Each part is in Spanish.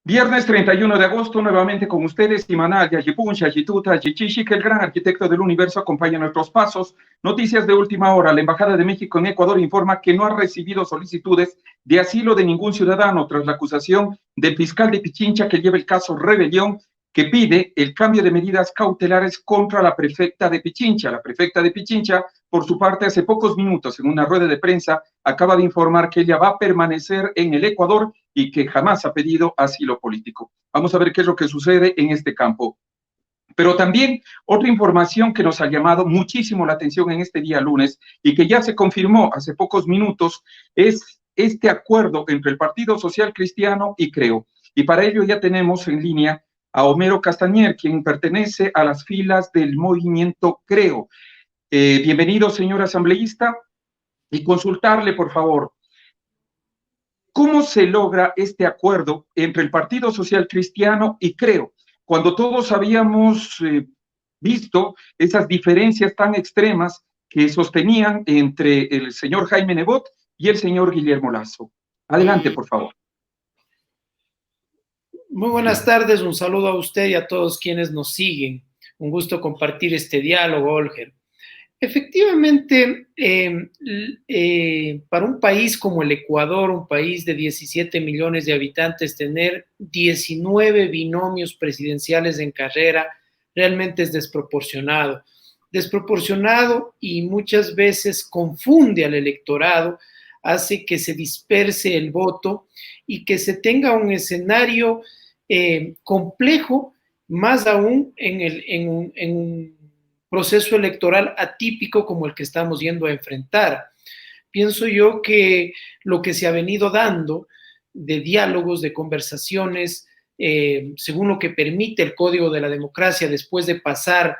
Viernes 31 de agosto, nuevamente con ustedes, Imanal, Yajipun, Yajituta, Yichishi, que el gran arquitecto del universo acompaña nuestros pasos. Noticias de última hora. La Embajada de México en Ecuador informa que no ha recibido solicitudes de asilo de ningún ciudadano tras la acusación del fiscal de Pichincha que lleva el caso Rebelión, que pide el cambio de medidas cautelares contra la prefecta de Pichincha. La prefecta de Pichincha, por su parte, hace pocos minutos, en una rueda de prensa, acaba de informar que ella va a permanecer en el Ecuador y que jamás ha pedido asilo político. Vamos a ver qué es lo que sucede en este campo. Pero también otra información que nos ha llamado muchísimo la atención en este día lunes y que ya se confirmó hace pocos minutos es este acuerdo entre el Partido Social Cristiano y Creo. Y para ello ya tenemos en línea a Homero Castañer, quien pertenece a las filas del movimiento Creo. Bienvenido, señor asambleísta, y consultarle, por favor, ¿cómo se logra este acuerdo entre el Partido Social Cristiano y Creo? Cuando todos habíamos visto esas diferencias tan extremas que sostenían entre el señor Jaime Nebot y el señor Guillermo Lasso. Adelante, por favor. Muy buenas tardes, un saludo a usted y a todos quienes nos siguen. Un gusto compartir este diálogo, Olger. Efectivamente, para un país como el Ecuador, un país de 17 millones de habitantes, tener 19 binomios presidenciales en carrera realmente es desproporcionado. Desproporcionado y muchas veces confunde al electorado, hace que se disperse el voto y que se tenga un escenario complejo, más aún en un proceso electoral atípico como el que estamos yendo a enfrentar. Pienso yo que lo que se ha venido dando de diálogos, de conversaciones, según lo que permite el Código de la Democracia, después de pasar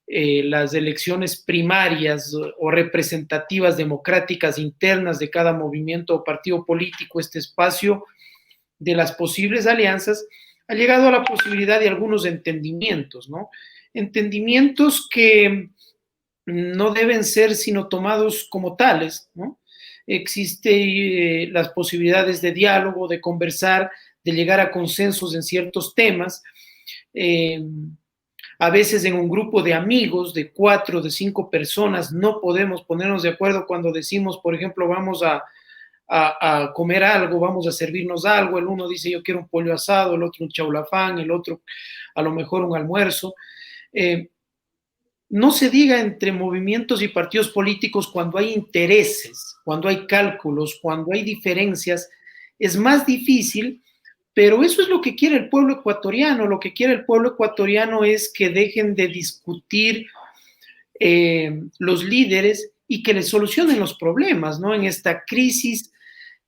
las elecciones primarias o representativas democráticas internas de cada movimiento o partido político, este espacio de las posibles alianzas, ha llegado a la posibilidad de algunos entendimientos, ¿no? Entendimientos que no deben ser sino tomados como tales, ¿no? Existen las posibilidades de diálogo, de conversar, de llegar a consensos en ciertos temas. A veces en un grupo de amigos de 4, de 5 personas no podemos ponernos de acuerdo cuando decimos, por ejemplo, vamos a comer algo, vamos a servirnos algo, el uno dice yo quiero un pollo asado, el otro un chaulafán, el otro a lo mejor un almuerzo. No se diga entre movimientos y partidos políticos cuando hay intereses, cuando hay cálculos, cuando hay diferencias, es más difícil, pero eso es lo que quiere el pueblo ecuatoriano. Lo que quiere el pueblo ecuatoriano es que dejen de discutir los líderes y que les solucionen los problemas, ¿no? En esta crisis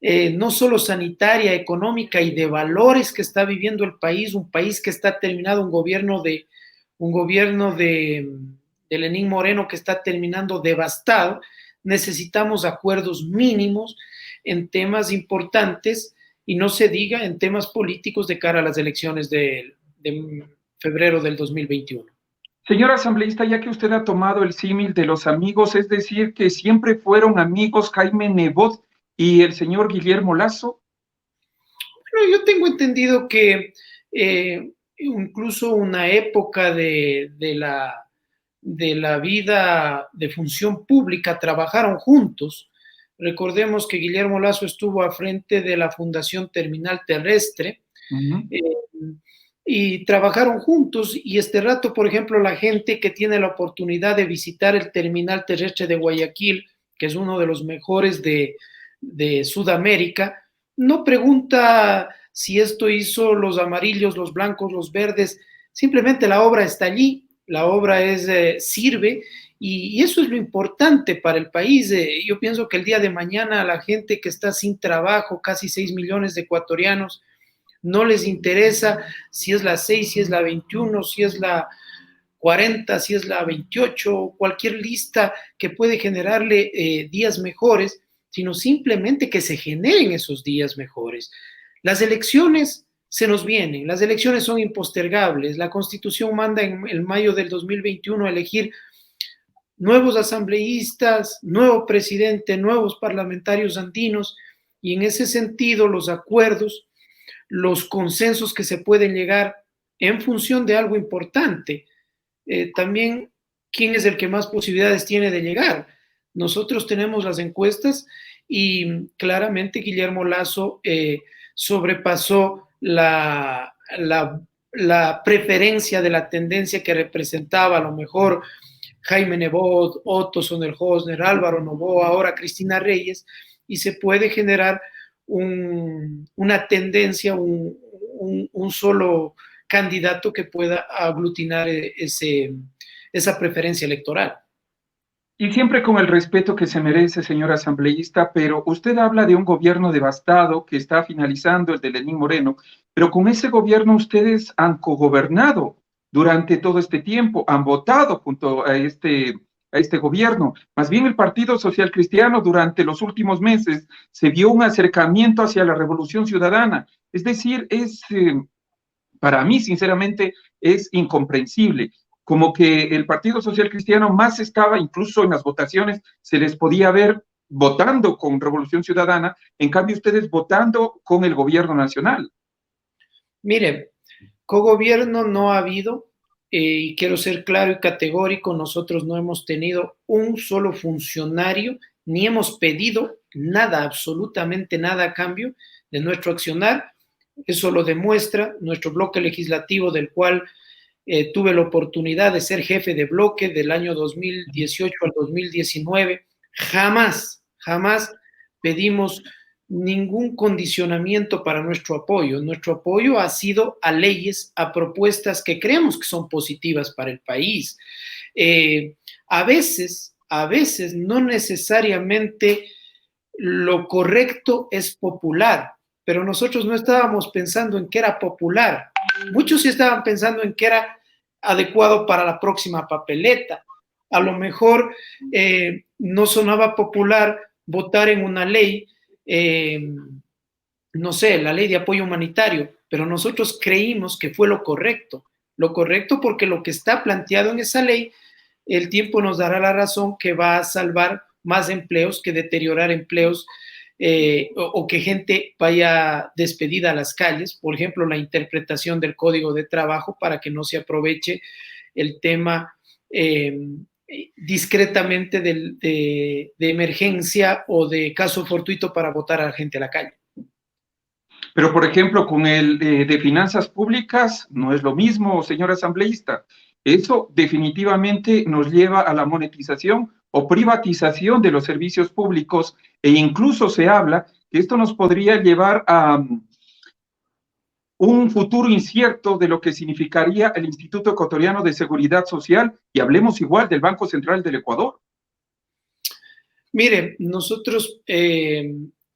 no solo sanitaria, económica y de valores que está viviendo el país, un país que está terminado, un gobierno de Lenín Moreno que está terminando devastado. Necesitamos acuerdos mínimos en temas importantes y no se diga en temas políticos de cara a las elecciones de febrero del 2021. Señor asambleísta, ya que usted ha tomado el símil de los amigos, es decir, que siempre fueron amigos Jaime Nebot y el señor Guillermo Lasso. Bueno, yo tengo entendido que incluso una época de la vida de función pública trabajaron juntos. Recordemos que Guillermo Lasso estuvo al frente de la Fundación Terminal Terrestre y trabajaron juntos, y este rato, por ejemplo, la gente que tiene la oportunidad de visitar el Terminal Terrestre de Guayaquil, que es uno de los mejores de Sudamérica, no pregunta si esto hizo los amarillos, los blancos, los verdes, simplemente la obra está allí, la obra sirve, y eso es lo importante para el país. Yo pienso que el día de mañana a la gente que está sin trabajo, casi 6 millones de ecuatorianos, no les interesa si es la 6, si es la 21, si es la 40, si es la 28, cualquier lista que puede generarle días mejores, sino simplemente que se generen esos días mejores. Las elecciones se nos vienen, las elecciones son impostergables, la Constitución manda en mayo del 2021 elegir nuevos asambleístas, nuevo presidente, nuevos parlamentarios andinos, y en ese sentido los acuerdos los consensos que se pueden llegar en función de algo importante. También, ¿quién es el que más posibilidades tiene de llegar? Nosotros tenemos las encuestas y claramente Guillermo Lasso sobrepasó la preferencia de la tendencia que representaba a lo mejor Jaime Nebot, Otto Sonnenhosner, Álvaro Noboa, ahora Cristina Reyes, y se puede generar una tendencia, un solo candidato que pueda aglutinar esa preferencia electoral. Y siempre con el respeto que se merece, señor asambleísta, pero usted habla de un gobierno devastado que está finalizando, el de Lenín Moreno, pero con ese gobierno ustedes han cogobernado durante todo este tiempo, han votado junto a este gobierno. Más bien el Partido Social Cristiano durante los últimos meses se vio un acercamiento hacia la Revolución Ciudadana. Es decir, para mí, sinceramente, es incomprensible. Como que el Partido Social Cristiano más estaba, incluso en las votaciones, se les podía ver votando con Revolución Ciudadana, en cambio ustedes votando con el gobierno nacional. Mire, cogobierno no ha habido, y quiero ser claro y categórico, nosotros no hemos tenido un solo funcionario, ni hemos pedido nada, absolutamente nada a cambio de nuestro accionar. Eso lo demuestra nuestro bloque legislativo, del cual tuve la oportunidad de ser jefe de bloque del año 2018 al 2019. Jamás pedimos ningún condicionamiento para nuestro apoyo. Nuestro apoyo ha sido a leyes, a propuestas que creemos que son positivas para el país. A veces no necesariamente lo correcto es popular, pero nosotros no estábamos pensando en que era popular. Muchos sí estaban pensando en que era adecuado para la próxima papeleta. A lo mejor no sonaba popular votar en una ley, no sé, la ley de apoyo humanitario, pero nosotros creímos que fue lo correcto porque lo que está planteado en esa ley, el tiempo nos dará la razón, que va a salvar más empleos que deteriorar empleos, o que gente vaya despedida a las calles. Por ejemplo, la interpretación del Código de Trabajo para que no se aproveche el tema discretamente de emergencia o de caso fortuito para botar a la gente a la calle. Pero, por ejemplo, con el de finanzas públicas no es lo mismo, señor asambleísta. Eso definitivamente nos lleva a la monetización o privatización de los servicios públicos, e incluso se habla que esto nos podría llevar a un futuro incierto de lo que significaría el Instituto Ecuatoriano de Seguridad Social, y hablemos igual del Banco Central del Ecuador. Mire, nosotros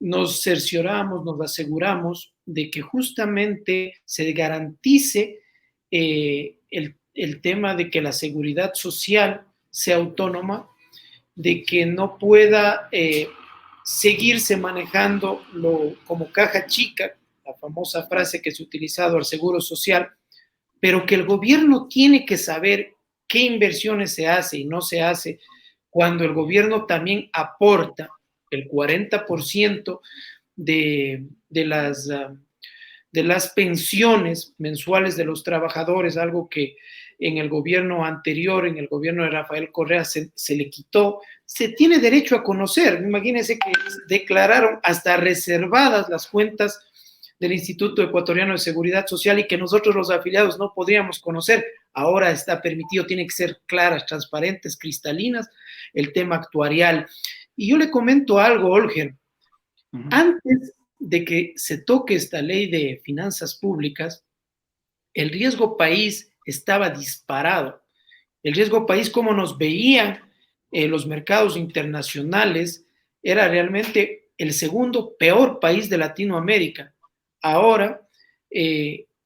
nos cercioramos, nos aseguramos de que justamente se garantice el tema de que la seguridad social sea autónoma, de que no pueda seguirse manejando como caja chica, la famosa frase que se ha utilizado al seguro social, pero que el gobierno tiene que saber qué inversiones se hace y no se hace, cuando el gobierno también aporta el 40% de las pensiones mensuales de los trabajadores, algo que en el gobierno anterior, en el gobierno de Rafael Correa, se le quitó. Se tiene derecho a conocer. Imagínense que declararon hasta reservadas las cuentas del Instituto Ecuatoriano de Seguridad Social y que nosotros los afiliados no podríamos conocer. Ahora está permitido, tiene que ser claras, transparentes, cristalinas, el tema actuarial. Y yo le comento algo, Olger. Antes de que se toque esta ley de finanzas públicas, el riesgo país estaba disparado. El riesgo país, como nos veían los mercados internacionales, era realmente el segundo peor país de Latinoamérica. Ahora,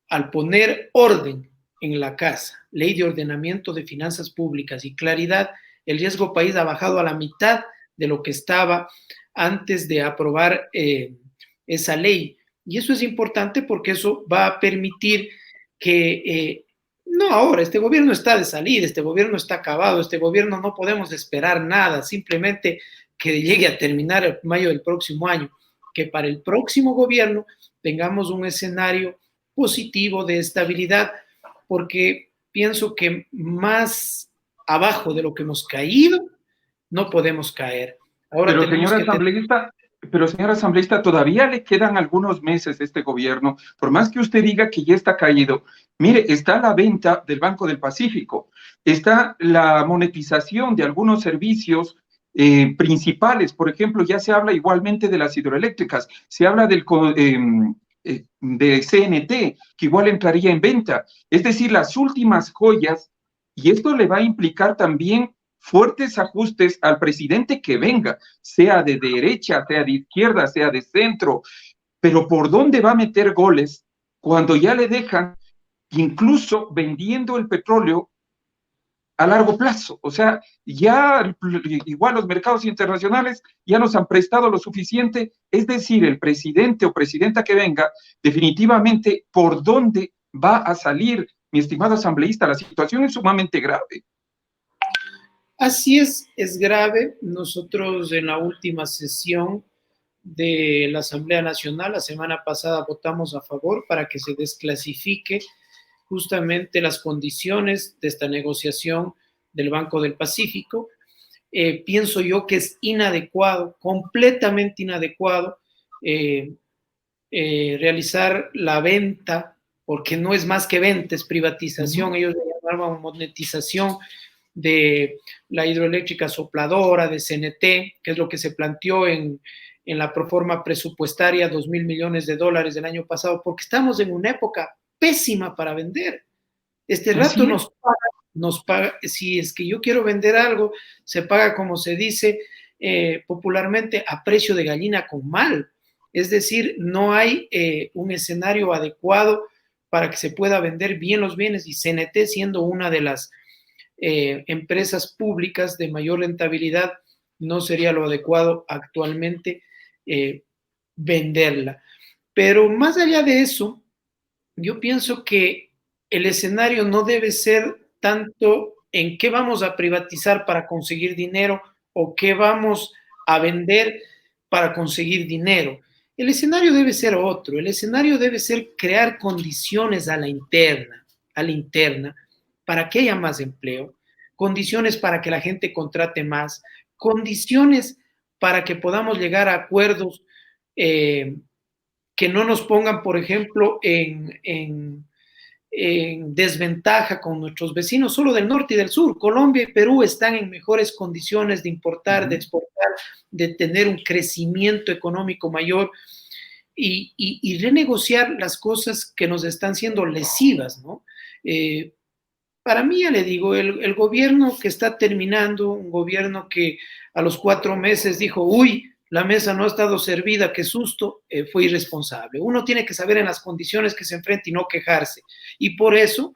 al poner orden en la casa, ley de ordenamiento de finanzas públicas y claridad, el riesgo país ha bajado a la mitad de lo que estaba antes de aprobar esa ley. Y eso es importante porque eso va a permitir que, no ahora, este gobierno está de salida, este gobierno está acabado, este gobierno no podemos esperar nada, simplemente que llegue a terminar el mayo del próximo año, que para el próximo gobierno tengamos un escenario positivo de estabilidad, porque pienso que más abajo de lo que hemos caído, no podemos caer. Ahora Pero tenemos señora que tener... asambleísta, señora asambleísta, todavía le quedan algunos meses a este gobierno, por más que usted diga que ya está caído. Mire, está la venta del Banco del Pacífico, está la monetización de algunos servicios principales, por ejemplo, ya se habla igualmente de las hidroeléctricas, se habla de CNT, que igual entraría en venta, es decir, las últimas joyas, y esto le va a implicar también fuertes ajustes al presidente que venga, sea de derecha, sea de izquierda, sea de centro, pero ¿por dónde va a meter goles cuando ya le dejan incluso vendiendo el petróleo a largo plazo? O sea, ya igual los mercados internacionales ya nos han prestado lo suficiente, es decir, el presidente o presidenta que venga, definitivamente, ¿por dónde va a salir, mi estimado asambleísta? La situación es sumamente grave. Así es grave. Nosotros en la última sesión de la Asamblea Nacional, la semana pasada, votamos a favor para que se desclasifique justamente las condiciones de esta negociación del Banco del Pacífico. Pienso yo que es inadecuado, completamente inadecuado, realizar la venta, porque no es más que venta, es privatización, ellos le llamaban monetización de la hidroeléctrica sopladora, de CNT, que es lo que se planteó en la proforma presupuestaria, 2.000 millones de dólares del año pasado, porque estamos en una época pésima para vender. Este rato nos paga, si es que yo quiero vender algo, se paga, como se dice popularmente, a precio de gallina con mal. Es decir, no hay un escenario adecuado para que se pueda vender bien los bienes, y CNT, siendo una de las empresas públicas de mayor rentabilidad, no sería lo adecuado actualmente venderla. Pero más allá de eso, yo pienso que el escenario no debe ser tanto en qué vamos a privatizar para conseguir dinero o qué vamos a vender para conseguir dinero. El escenario debe ser otro. El escenario debe ser crear condiciones a la interna para que haya más empleo, condiciones para que la gente contrate más, condiciones para que podamos llegar a acuerdos que no nos pongan, por ejemplo, en desventaja con nuestros vecinos, solo del norte y del sur. Colombia y Perú están en mejores condiciones de importar, de exportar, de tener un crecimiento económico mayor y renegociar las cosas que nos están siendo lesivas, ¿no? Para mí, ya le digo, el gobierno que está terminando, un gobierno que a los 4 meses dijo, uy, la mesa no ha estado servida, qué susto, fue irresponsable. Uno tiene que saber en las condiciones que se enfrenta y no quejarse. Y por eso,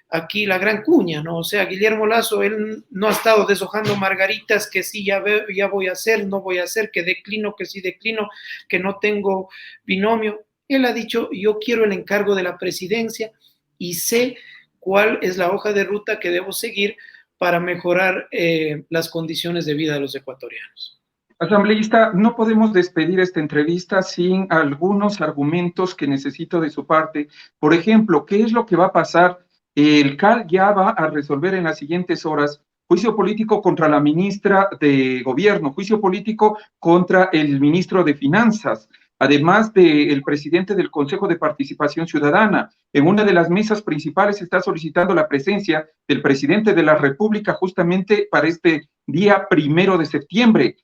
aquí la gran cuña, ¿no? O sea, Guillermo Lasso, él no ha estado deshojando margaritas que sí, ya voy a hacer, no voy a hacer, que declino, que sí declino, que no tengo binomio. Él ha dicho, yo quiero el encargo de la presidencia y sé cuál es la hoja de ruta que debo seguir para mejorar las condiciones de vida de los ecuatorianos. Asambleísta, no podemos despedir esta entrevista sin algunos argumentos que necesito de su parte. Por ejemplo, ¿qué es lo que va a pasar? El CAL ya va a resolver en las siguientes horas juicio político contra la ministra de Gobierno, juicio político contra el ministro de Finanzas, además del presidente del Consejo de Participación Ciudadana. En una de las mesas principales está solicitando la presencia del presidente de la República justamente para este día 1 de septiembre.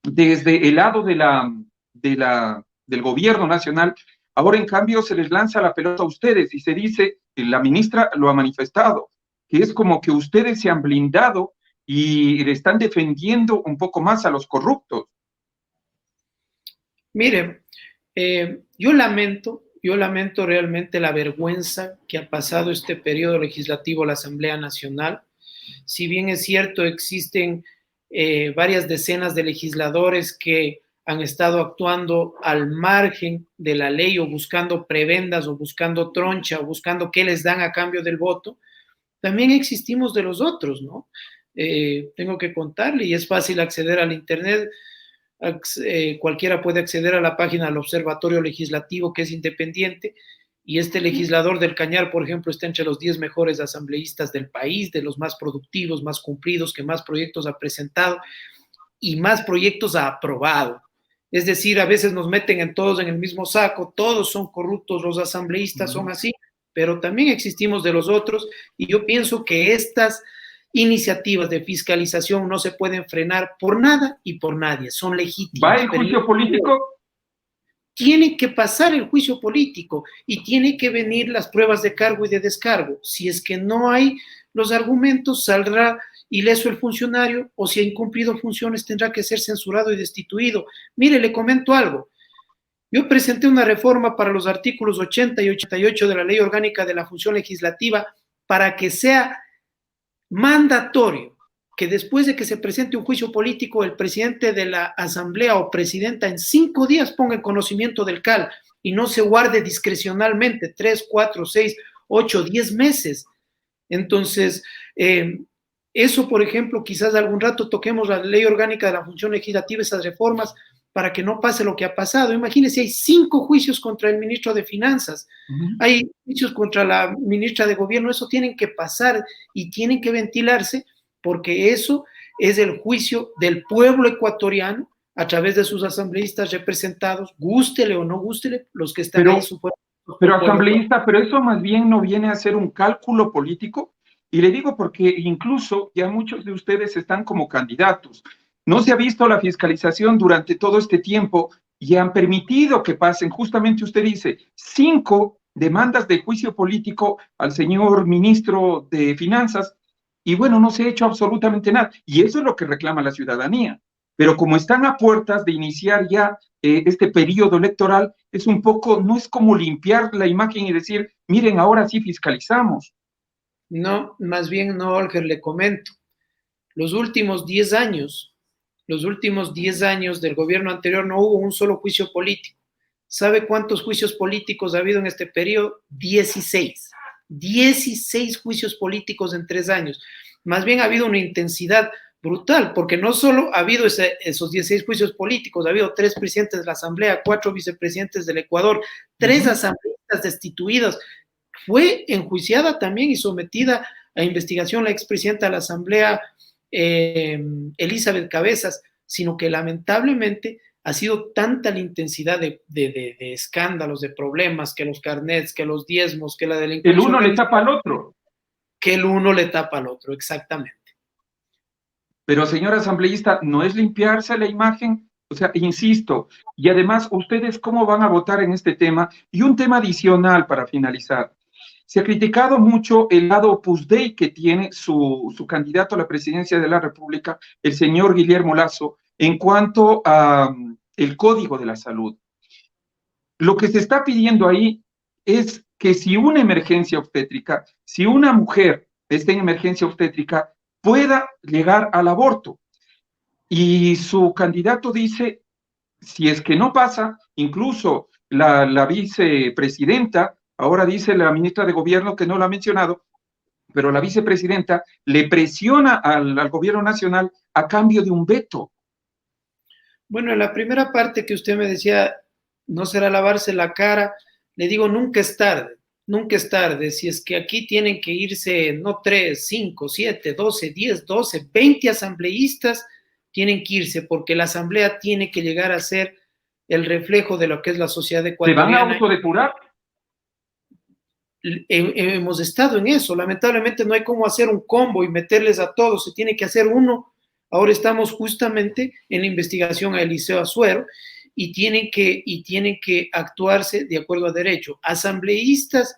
Desde el lado del gobierno nacional, ahora en cambio se les lanza la pelota a ustedes y se dice, la ministra lo ha manifestado, que es como que ustedes se han blindado y le están defendiendo un poco más a los corruptos. Mire, yo lamento realmente la vergüenza que ha pasado este periodo legislativo la Asamblea Nacional. Si bien es cierto, existen varias decenas de legisladores que han estado actuando al margen de la ley o buscando prebendas o buscando troncha o buscando qué les dan a cambio del voto, también existimos de los otros, ¿no? Tengo que contarle, y es fácil acceder al internet, cualquiera puede acceder a la página del Observatorio Legislativo, que es independiente, y este legislador del Cañar, por ejemplo, está entre los 10 mejores asambleístas del país, de los más productivos, más cumplidos, que más proyectos ha presentado y más proyectos ha aprobado. Es decir, a veces nos meten en todos en el mismo saco, todos son corruptos, los asambleístas son así, pero también existimos de los otros, y yo pienso que estas iniciativas de fiscalización no se pueden frenar por nada y por nadie, son legítimas. ¿Va el juicio político? Tiene que pasar el juicio político y tiene que venir las pruebas de cargo y de descargo. Si es que no hay los argumentos, saldrá ileso el funcionario, o si ha incumplido funciones tendrá que ser censurado y destituido. Mire, le comento algo. Yo presenté una reforma para los artículos 80 y 88 de la Ley Orgánica de la Función Legislativa para que sea mandatorio que después de que se presente un juicio político, el presidente de la asamblea o presidenta en 5 días ponga en conocimiento del CAL y no se guarde discrecionalmente 3, 4, 6, 8, 10 meses. Entonces, eso, por ejemplo, quizás algún rato toquemos la Ley Orgánica de la Función Legislativa, esas reformas, para que no pase lo que ha pasado. Imagínense, hay 5 juicios contra el ministro de Finanzas, hay juicios contra la ministra de Gobierno, eso tienen que pasar y tienen que ventilarse, porque eso es el juicio del pueblo ecuatoriano a través de sus asambleístas representados, gústele o no gústele, los que están ahí. Pero asambleísta, pero eso más bien no viene a ser un cálculo político. Y le digo porque incluso ya muchos de ustedes están como candidatos. No se ha visto la fiscalización durante todo este tiempo y han permitido que pasen, justamente usted dice, 5 demandas de juicio político al señor ministro de Finanzas, y bueno, no se ha hecho absolutamente nada. Y eso es lo que reclama la ciudadanía. Pero como están a puertas de iniciar ya este periodo electoral, es un poco, no es como limpiar la imagen y decir, miren, ahora sí fiscalizamos. No, más bien no, Olger, le comento. Los últimos 10 años del gobierno anterior no hubo un solo juicio político. ¿Sabe cuántos juicios políticos ha habido en este periodo? 16. 16 juicios políticos en 3 años. Más bien ha habido una intensidad brutal, porque no solo ha habido esos 16 juicios políticos, ha habido 3 presidentes de la Asamblea, 4 vicepresidentes del Ecuador, 3 asambleístas destituidos. Fue enjuiciada también y sometida a investigación la expresidenta de la Asamblea, Elizabeth Cabezas, sino que lamentablemente ha sido tanta la intensidad de escándalos, de problemas, que los carnets, que los diezmos, que la delincuencia. El uno le tapa al otro. Que el uno le tapa al otro, exactamente. Pero, señor asambleísta, no es limpiarse la imagen, o sea, insisto, y además, ¿ustedes cómo van a votar en este tema? Y un tema adicional para finalizar. Se ha criticado mucho el lado Opus Dei que tiene su candidato a la presidencia de la República, el señor Guillermo Lasso, en cuanto a el Código de la Salud. Lo que se está pidiendo ahí es que si una emergencia obstétrica, si una mujer está en emergencia obstétrica, pueda llegar al aborto. Y su candidato dice, si es que no pasa, incluso la vicepresidenta, ahora dice la ministra de Gobierno que no lo ha mencionado, pero la vicepresidenta le presiona al gobierno nacional a cambio de un veto. Bueno, en la primera parte que usted me decía, no será lavarse la cara, le digo, nunca es tarde, nunca es tarde. Si es que aquí tienen que irse, no 3, 5, 7, 12, 10, 12, 20 asambleístas, tienen que irse, porque la asamblea tiene que llegar a ser el reflejo de lo que es la sociedad ecuatoriana. ¿Se van a autodepurar? Hemos estado en eso. Lamentablemente no hay cómo hacer un combo y meterles a todos, se tiene que hacer uno. Ahora estamos justamente en la investigación a Eliseo Azuero y tienen que actuarse de acuerdo a derecho. Asambleístas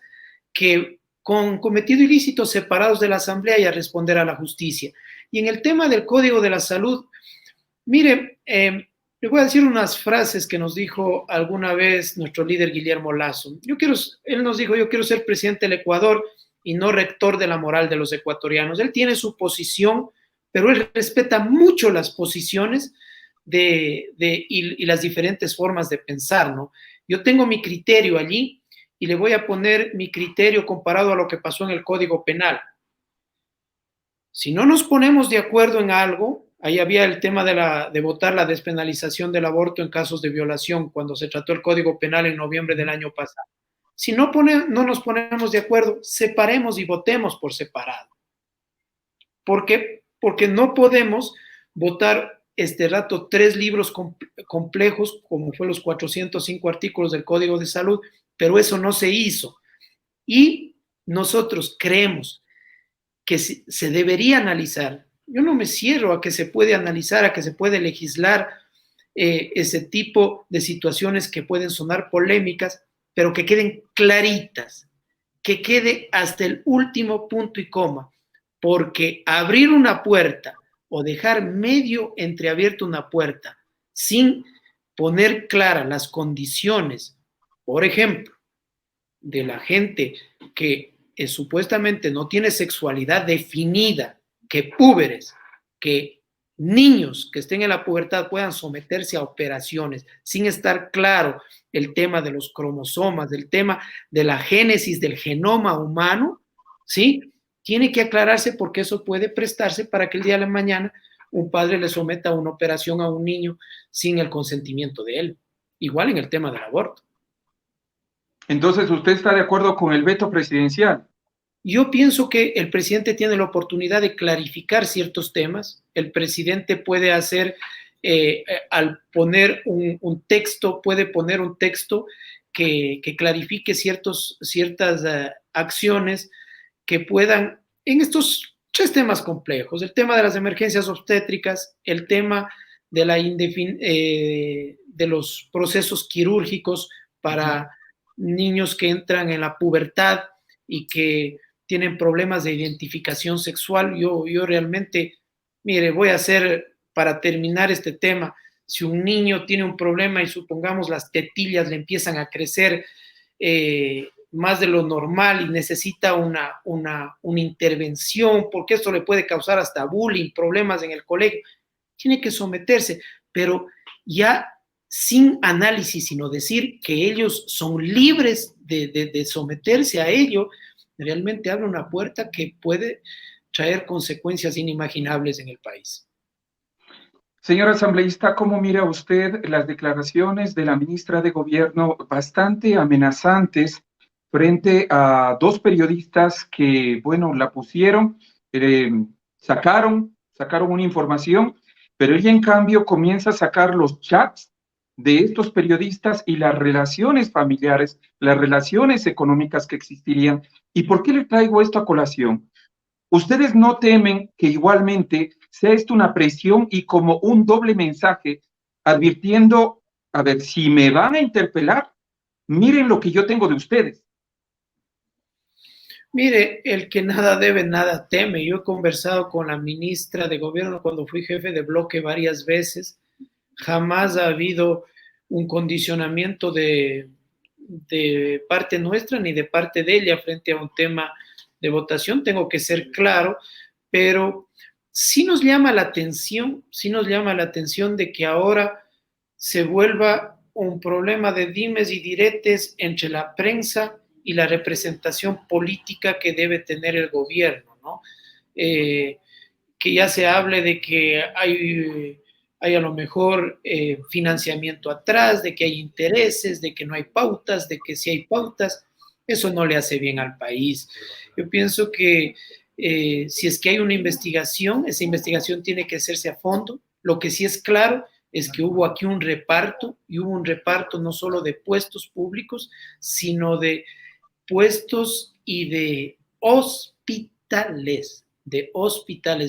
que con cometido ilícito separados de la asamblea y a responder a la justicia. Y en el tema del Código de la Salud, mire, le voy a decir unas frases que nos dijo alguna vez nuestro líder Guillermo Lasso. Él nos dijo, yo quiero ser presidente del Ecuador y no rector de la moral de los ecuatorianos. Él tiene su posición, pero él respeta mucho las posiciones y las diferentes formas de pensar, ¿no? Yo tengo mi criterio allí y le voy a poner mi criterio comparado a lo que pasó en el Código Penal. Si no nos ponemos de acuerdo en algo, Ahí había el tema de votar la despenalización del aborto en casos de violación, cuando se trató el Código Penal en noviembre del año pasado. Si no nos ponemos de acuerdo, separemos y votemos por separado. ¿Por qué? Porque no podemos votar este rato 3 libros complejos, como fue los 405 artículos del Código de Salud, pero eso no se hizo. Y nosotros creemos que se debería analizar. Yo no me cierro a que se puede analizar, a que se puede legislar ese tipo de situaciones que pueden sonar polémicas, pero que queden claritas, que quede hasta el último punto y coma, porque abrir una puerta o dejar medio entreabierta una puerta sin poner claras las condiciones, por ejemplo, de la gente que supuestamente no tiene sexualidad definida, que púberes, que niños que estén en la pubertad puedan someterse a operaciones sin estar claro el tema de los cromosomas, del tema de la génesis del genoma humano, ¿sí? Tiene que aclararse porque eso puede prestarse para que el día de la mañana un padre le someta a una operación a un niño sin el consentimiento de él. Igual en el tema del aborto. Entonces, ¿usted está de acuerdo con el veto presidencial? Yo pienso que el presidente tiene la oportunidad de clarificar ciertos temas. El presidente puede hacer, al poner un texto, puede poner un texto que clarifique ciertas acciones que puedan, en estos 3 temas complejos, el tema de las emergencias obstétricas, el tema de los procesos quirúrgicos para niños que entran en la pubertad y que tienen problemas de identificación sexual. Yo realmente, mire, voy a hacer, para terminar este tema, si un niño tiene un problema y supongamos las tetillas le empiezan a crecer más de lo normal y necesita una intervención, porque esto le puede causar hasta bullying, problemas en el colegio, tiene que someterse, pero ya sin análisis, sino decir que ellos son libres de someterse a ello, realmente abre una puerta que puede traer consecuencias inimaginables en el país. Señor asambleísta, ¿cómo mira usted las declaraciones de la ministra de Gobierno bastante amenazantes frente a 2 periodistas que, bueno, la pusieron, sacaron una información, pero ella en cambio comienza a sacar los chats de estos periodistas y las relaciones familiares, las relaciones económicas que existirían? ¿Y por qué le traigo esto a colación? ¿Ustedes no temen que igualmente sea esto una presión y como un doble mensaje advirtiendo, a ver, si me van a interpelar, miren lo que yo tengo de ustedes? Mire, el que nada debe, nada teme. Yo he conversado con la ministra de Gobierno cuando fui jefe de bloque varias veces. Jamás ha habido un condicionamiento de parte nuestra ni de parte de ella frente a un tema de votación. Tengo que ser claro, pero sí nos llama la atención de que ahora se vuelva un problema de dimes y diretes entre la prensa y la representación política que debe tener el gobierno, ¿no? Que ya se hable de que hay a lo mejor financiamiento atrás, de que hay intereses, de que no hay pautas, de que sí hay pautas. Eso no le hace bien al país. Yo pienso que si es que hay una investigación, esa investigación tiene que hacerse a fondo. Lo que sí es claro es que hubo aquí un reparto, y hubo un reparto no solo de puestos públicos, sino de puestos y de hospitales.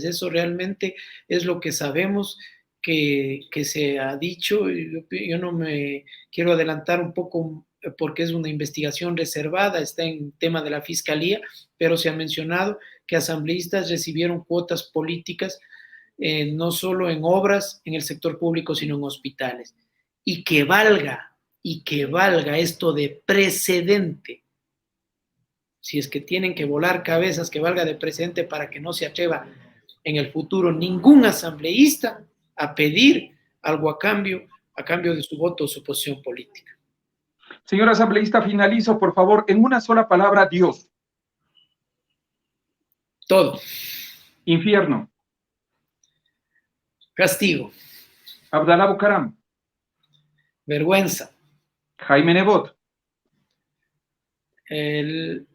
Eso realmente es lo que sabemos que se ha dicho. Yo no me quiero adelantar un poco porque es una investigación reservada, está en tema de la fiscalía, pero se ha mencionado que asambleístas recibieron cuotas políticas no solo en obras en el sector público, sino en hospitales. Y que valga esto de precedente. Si es que tienen que volar cabezas, que valga de precedente para que no se atreva en el futuro ningún asambleísta a pedir algo a cambio de su voto o su posición política. Señor asambleísta, finalizo, por favor, en una sola palabra: Dios. Todo. Infierno. Castigo. Abdalá Bucaram. Vergüenza. Jaime Nebot. El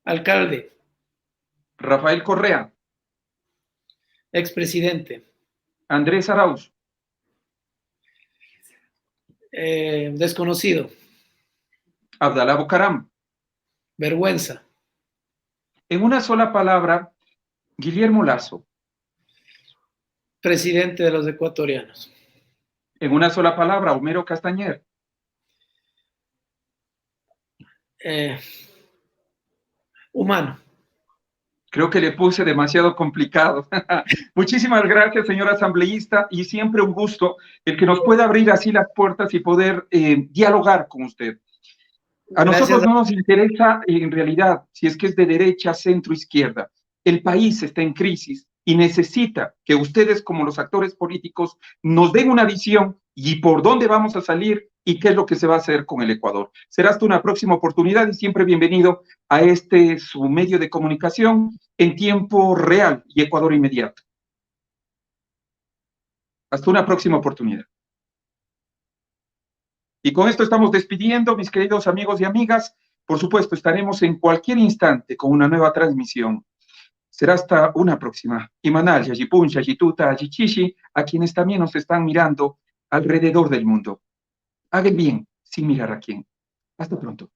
alcalde. Rafael Correa. Expresidente. Andrés Arauz. Desconocido. Abdalá Bucaram. Vergüenza. En una sola palabra, Guillermo Lasso. Presidente de los ecuatorianos. En una sola palabra, Homero Castañer. Humano. Creo que le puse demasiado complicado. Muchísimas gracias, señor asambleísta, y siempre un gusto el que nos pueda abrir así las puertas y poder dialogar con usted. A nosotros no nos interesa en realidad si es que es de derecha, centro, izquierda. El país está en crisis y necesita que ustedes como los actores políticos nos den una visión y por dónde vamos a salir y qué es lo que se va a hacer con el Ecuador. Será hasta una próxima oportunidad y siempre bienvenido a su medio de comunicación en tiempo real y Ecuador inmediato. Hasta una próxima oportunidad. Y con esto estamos despidiendo, mis queridos amigos y amigas. Por supuesto, estaremos en cualquier instante con una nueva transmisión. Será hasta una próxima. Imanal, Yajipun, Yajituta, Yajichishi, a quienes también nos están mirando alrededor del mundo. Hagan bien, sin mirar a quién. Hasta pronto.